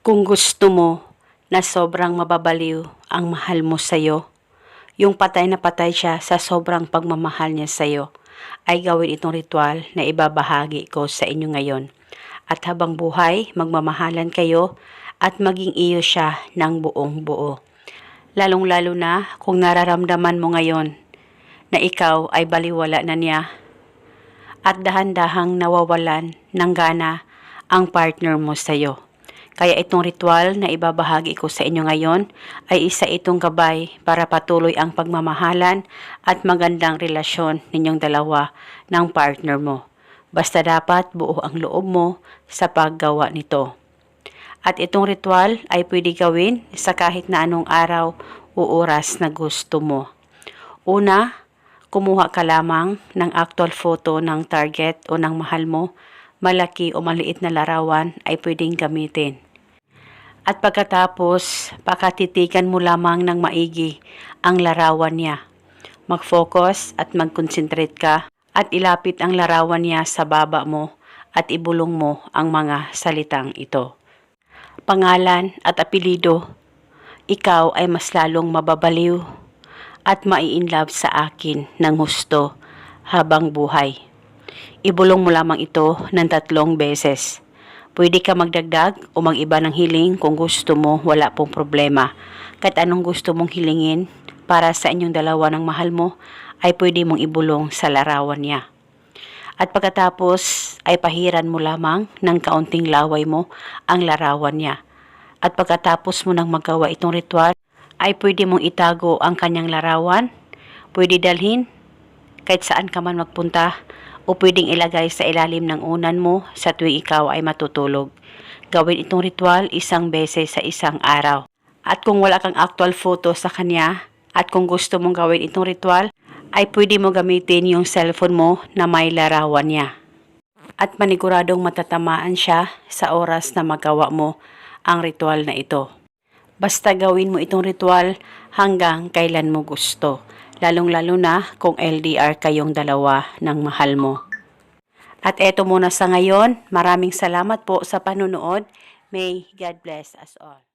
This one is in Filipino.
Kung gusto mo na sobrang mababaliw ang mahal mo sa'yo, yung patay na patay siya sa sobrang pagmamahal niya sa'yo, ay gawin itong ritual na ibabahagi ko sa inyo ngayon. At habang buhay, magmamahalan kayo at maging iyo siya ng buong buo. Lalong-lalo na kung nararamdaman mo ngayon na ikaw ay baliwala na niya at dahan-dahang nawawalan ng gana ang partner mo sa'yo. Kaya itong ritual na ibabahagi ko sa inyo ngayon ay isa itong gabay para patuloy ang pagmamahalan at magandang relasyon ninyong dalawa ng partner mo. Basta dapat buo ang loob mo sa paggawa nito. At itong ritual ay pwede gawin sa kahit na anong araw o oras na gusto mo. Una, kumuha ka lamang ng actual photo ng target o ng mahal mo. Malaki o maliit na larawan ay pwedeng gamitin. At pagkatapos, pakatitikan mo lamang ng maigi ang larawan niya. Mag-focus at mag-concentrate ka at ilapit ang larawan niya sa baba mo at ibulong mo ang mga salitang ito. Pangalan at apelido, ikaw ay mas lalong mababaliw at mai-inlove sa akin ng husto habang buhay. Ibulong mo lamang ito ng 3 beses. Pwede ka magdagdag o mag-iba ng hiling kung gusto mo, wala pong problema. Kahit anong gusto mong hilingin para sa inyong dalawa ng mahal mo, ay pwede mong ibulong sa larawan niya. At pagkatapos ay pahiran mo lamang ng kaunting laway mo ang larawan niya. At pagkatapos mo nang magawa itong ritual, ay pwede mong itago ang kanyang larawan, pwede dalhin kahit saan ka man magpunta, o pwedeng ilagay sa ilalim ng unan mo sa tuwing ikaw ay matutulog. Gawin itong ritual 1 beses sa isang araw. At kung wala kang actual photo sa kanya, at kung gusto mong gawin itong ritual, ay pwede mo gamitin yung cellphone mo na may larawan niya. At maniguradong matatamaan siya sa oras na magawa mo ang ritual na ito. Basta gawin mo itong ritual hanggang kailan mo gusto. Lalong-lalo na kung LDR kayong dalawa ng mahal mo. At eto muna sa ngayon. Maraming salamat po sa panunood. May God bless us all.